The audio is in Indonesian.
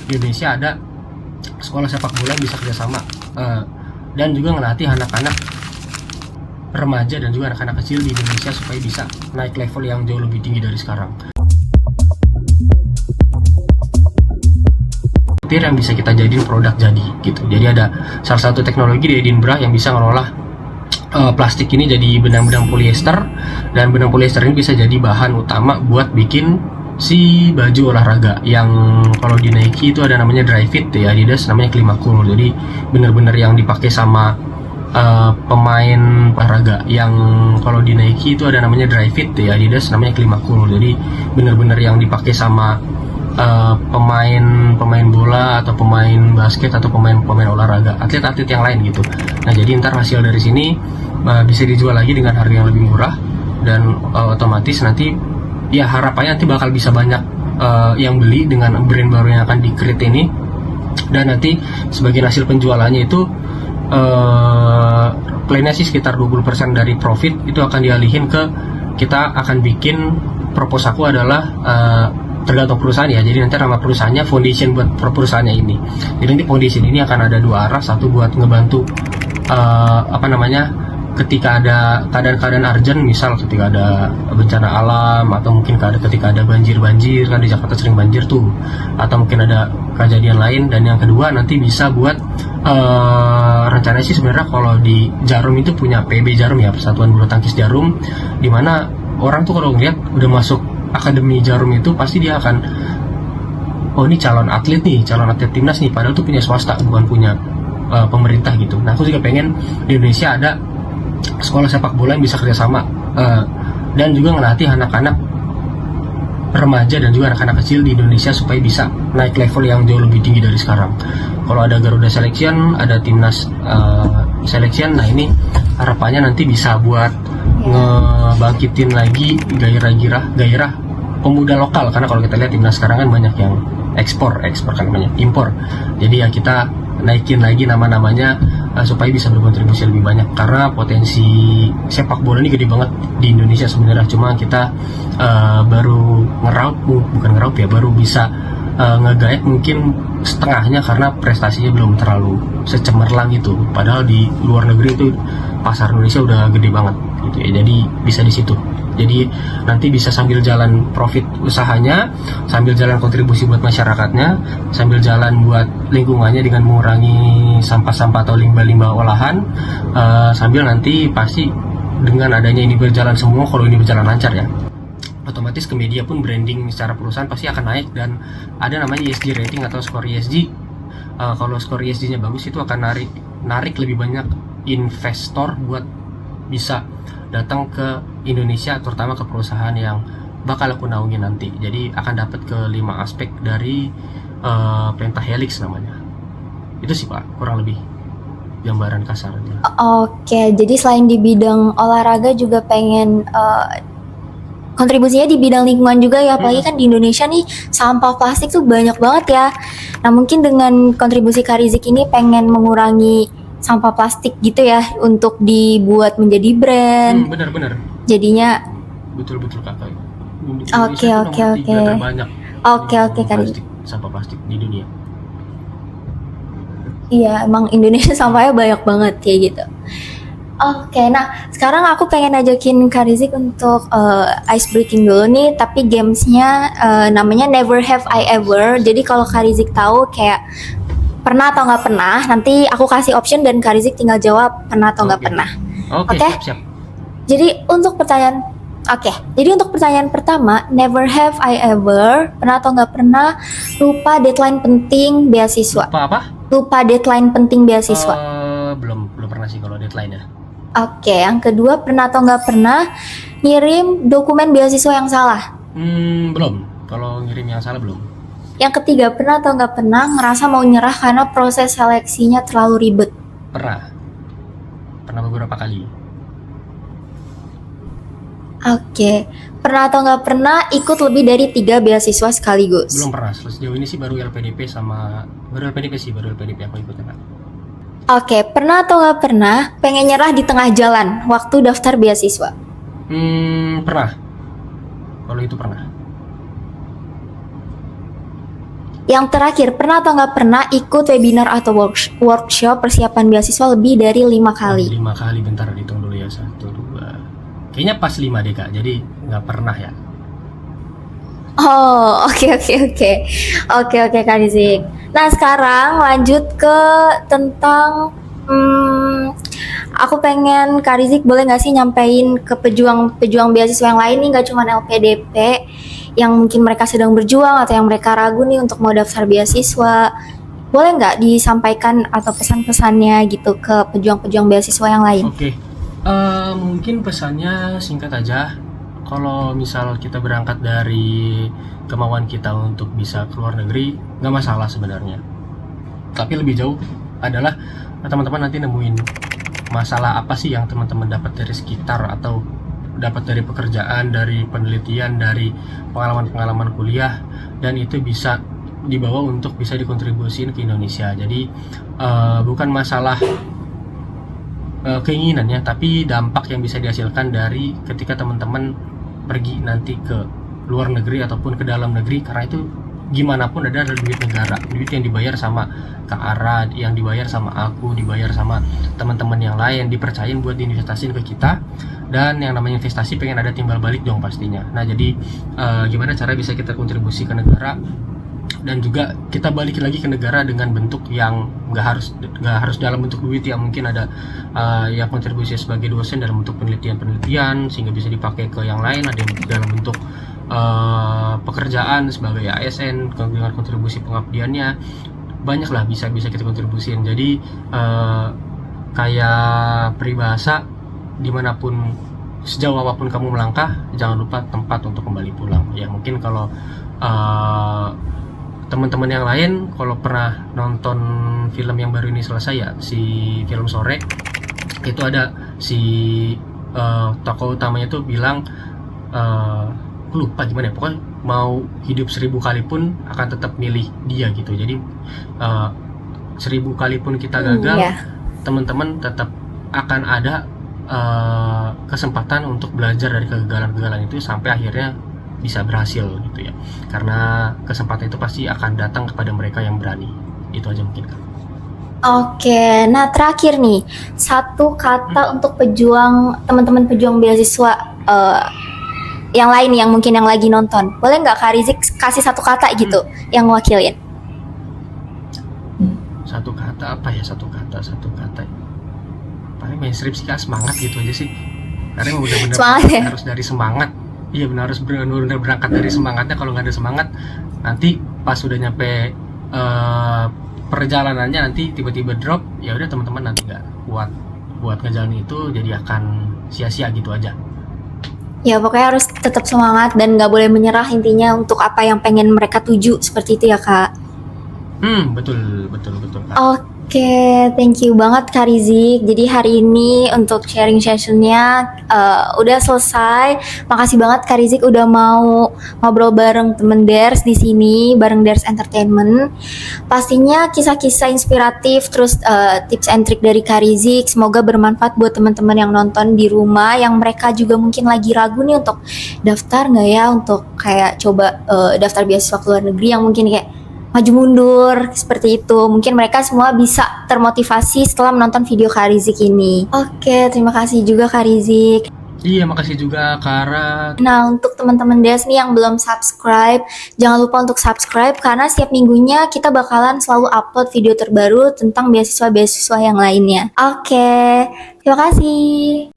di Indonesia ada sekolah sepak bola yang bisa kerjasama dan juga ngelatih anak-anak remaja dan juga anak-anak kecil di Indonesia supaya bisa naik level yang jauh lebih tinggi dari sekarang. Yang bisa kita jadiin produk jadi gitu. Jadi ada salah satu teknologi di Edinburgh yang bisa ngelola plastik ini jadi benang-benang polyester, dan benang polyester ini bisa jadi bahan utama buat bikin si baju olahraga yang kalau di Nike itu ada namanya dry fit ya, Adidas namanya Climacool. Jadi bener-bener yang dipakai sama pemain olahraga yang kalau di Nike itu ada namanya dry fit ya, Adidas namanya Climacool. Jadi bener-bener yang dipakai sama pemain bola atau pemain basket atau pemain olahraga, atlet-atlet yang lain gitu. Nah jadi ntar hasil dari sini bisa dijual lagi dengan harga yang lebih murah, dan otomatis nanti ya harapannya nanti bakal bisa banyak yang beli dengan brand baru yang akan di-create ini, dan nanti sebagian hasil penjualannya itu plannya sih sekitar 20% dari profit itu akan dialihin ke kita akan bikin, propose aku adalah tergantung perusahaan ya, jadi nanti nama perusahaannya foundation buat perusahaannya ini. Jadi nanti foundation ini akan ada dua arah, satu buat ngebantu ketika ada keadaan-keadaan urgent, misal ketika ada bencana alam atau mungkin ketika ada banjir kan di Jakarta sering banjir tuh, atau mungkin ada kejadian lain. Dan yang kedua nanti bisa buat rencananya sih sebenarnya kalau di Jarum itu punya PB Jarum ya, Persatuan Bulu Tangkis Jarum, dimana orang tuh kalau ngeliat udah masuk akademi Jarum itu pasti dia akan, oh ini calon atlet timnas nih, padahal tuh punya swasta bukan punya pemerintah gitu. Nah aku juga pengen di Indonesia ada sekolah sepak bola yang bisa kerjasama dan juga ngelatih anak-anak remaja dan juga anak-anak kecil di Indonesia supaya bisa naik level yang jauh lebih tinggi dari sekarang. Kalau ada Garuda Selection, ada timnas selection, nah ini harapannya nanti bisa buat ngebangkitin lagi gairah pemuda lokal, karena kalau kita lihat timnas sekarang kan banyak yang ekspor kan, banyak impor. Jadi ya kita naikin lagi nama-namanya supaya bisa berkontribusi lebih banyak, karena potensi sepak bola ini gede banget di Indonesia sebenarnya, cuma kita baru baru bisa ngegaet mungkin setengahnya karena prestasinya belum terlalu secemerlang itu, padahal di luar negeri itu pasar Indonesia udah gede banget gitu ya. Jadi bisa di situ, jadi nanti bisa sambil jalan profit usahanya, sambil jalan kontribusi buat masyarakatnya, sambil jalan buat lingkungannya dengan mengurangi sampah-sampah atau limbah-limbah olahan, sambil nanti pasti dengan adanya ini berjalan semua, kalau ini berjalan lancar ya, otomatis ke media pun branding secara perusahaan pasti akan naik, dan ada namanya ESG rating atau skor ESG. Kalau skor ESG-nya bagus itu akan narik lebih banyak investor buat bisa datang ke Indonesia, terutama ke perusahaan yang bakal aku naungin nanti. Jadi akan dapat ke 5 aspek dari pentahelix namanya. Itu sih Pak, kurang lebih gambaran kasarnya. Oke, jadi selain di bidang olahraga juga pengen kontribusinya di bidang lingkungan juga ya, apalagi kan di Indonesia nih sampah plastik tuh banyak banget ya. Nah mungkin dengan kontribusi Kak Rizik ini pengen mengurangi sampah plastik gitu ya, untuk dibuat menjadi brand. Benar-benar. Jadinya betul kakak. Oke. Terbanyak. Oke Kak Rizik. Sampah plastik di dunia. Iya, emang Indonesia sampahnya banyak banget kayak gitu. Oke, nah sekarang aku pengen ajakin Kak Rizik untuk ice breaking dulu nih, tapi gamesnya namanya Never Have I Ever. Jadi kalau Kak Rizik tahu kayak pernah atau nggak pernah, nanti aku kasih option dan Kak Rizik tinggal jawab pernah atau nggak pernah. Oke? Siap. Jadi untuk pertanyaan pertama, Never Have I Ever, pernah atau nggak pernah lupa deadline penting beasiswa? Lupa deadline penting beasiswa? Belum pernah sih kalau deadline ya. Oke, yang kedua, pernah atau nggak pernah ngirim dokumen beasiswa yang salah? Belum. Kalau ngirim yang salah belum. Yang ketiga, pernah atau nggak pernah ngerasa mau nyerah karena proses seleksinya terlalu ribet? Pernah beberapa kali. Oke, pernah atau nggak pernah ikut lebih dari 3 beasiswa sekaligus? Belum pernah. Sejauh ini sih baru LPDP aku ikut. Oke, pernah atau nggak pernah pengen nyerah di tengah jalan waktu daftar beasiswa? Pernah. Kalau itu pernah. Yang terakhir, pernah atau nggak pernah ikut webinar atau workshop persiapan beasiswa lebih dari 5 kali? 5 kali, bentar dihitung dulu ya. 1, 2. Kayaknya pas 5 deh Kak, jadi nggak pernah ya. Oh, oke Kak Rizik. Nah, sekarang lanjut ke tentang aku pengen Kak Rizik boleh nggak sih nyampein ke pejuang beasiswa yang lain nih, nggak cuma LPDP yang mungkin mereka sedang berjuang atau yang mereka ragu nih untuk mau daftar beasiswa. Boleh nggak disampaikan atau pesan-pesannya gitu ke pejuang-pejuang beasiswa yang lain? Oke. Mungkin pesannya singkat aja. Kalau misal kita berangkat dari kemauan kita untuk bisa ke luar negeri, nggak masalah sebenarnya. Tapi lebih jauh adalah teman-teman nanti nemuin masalah apa sih yang teman-teman dapat dari sekitar atau dapat dari pekerjaan, dari penelitian, dari pengalaman-pengalaman kuliah, dan itu bisa dibawa untuk bisa dikontribusiin ke Indonesia. Jadi bukan masalah keinginannya, tapi dampak yang bisa dihasilkan dari ketika teman-teman pergi nanti ke luar negeri ataupun ke dalam negeri, karena itu gimana pun ada duit negara, duit yang dibayar sama Kak Ara, yang dibayar sama aku, dibayar sama teman-teman yang lain, dipercayain buat diinvestasiin ke kita, dan yang namanya investasi pengen ada timbal balik dong pastinya. Nah jadi gimana cara bisa kita kontribusi ke negara, dan juga kita balikin lagi ke negara dengan bentuk yang nggak harus dalam bentuk duit ya, mungkin ada yang kontribusi sebagai dosen dalam bentuk penelitian sehingga bisa dipakai ke yang lain, ada yang dalam bentuk pekerjaan sebagai ASN dengan kontribusi pengabdiannya, banyak lah bisa kita kontribusiin. Jadi kayak peribahasa, dimanapun sejauh apapun kamu melangkah, jangan lupa tempat untuk kembali pulang ya. Mungkin kalau teman-teman yang lain kalau pernah nonton film yang baru ini selesai ya, si film Sore, itu ada si tokoh utamanya tuh bilang lupa gimana ya, pokoknya mau hidup 1000 kali pun akan tetap milih dia gitu. Jadi 1000 kali pun kita gagal, teman-teman tetap akan ada kesempatan untuk belajar dari kegagalan-kegagalan itu sampai akhirnya bisa berhasil gitu ya, karena kesempatan itu pasti akan datang kepada mereka yang berani. Itu aja mungkin kan. Oke, nah terakhir nih, satu kata untuk teman-teman pejuang beasiswa yang lain yang mungkin yang lagi nonton, boleh nggak Kak Rizik kasih satu kata gitu yang mewakilin? Satu kata apa ya? Satu kata paling mainstream sih Kak, semangat gitu aja sih, karena benar-benar harus dari semangat. Iya benar, harus benar-benar berangkat dari semangatnya. Kalau nggak ada semangat, nanti pas sudah nyampe perjalanannya nanti tiba-tiba drop, ya udah teman-teman nanti nggak kuat buat ngejalanin itu, jadi akan sia-sia gitu aja. Ya pokoknya harus tetap semangat dan nggak boleh menyerah intinya untuk apa yang pengen mereka tuju, seperti itu ya Kak. Betul Kak. Oke, thank you banget Kak Rizik. Jadi hari ini untuk sharing sessionnya udah selesai. Makasih banget Kak Rizik udah mau ngobrol bareng temen Ders di sini, bareng Ders Entertainment. Pastinya kisah-kisah inspiratif, terus tips and trick dari Kak Rizik semoga bermanfaat buat teman-teman yang nonton di rumah, yang mereka juga mungkin lagi ragu nih untuk daftar nggak ya, untuk kayak coba daftar beasiswa ke luar negeri, yang mungkin kayak maju mundur seperti itu. Mungkin mereka semua bisa termotivasi setelah menonton video Kak Rizik ini. Oke, terima kasih juga Kak Rizik. Iya, makasih juga Kak Ara. Nah, untuk teman-teman Des nih yang belum subscribe, jangan lupa untuk subscribe karena setiap minggunya kita bakalan selalu upload video terbaru tentang beasiswa-beasiswa yang lainnya. Oke, terima kasih.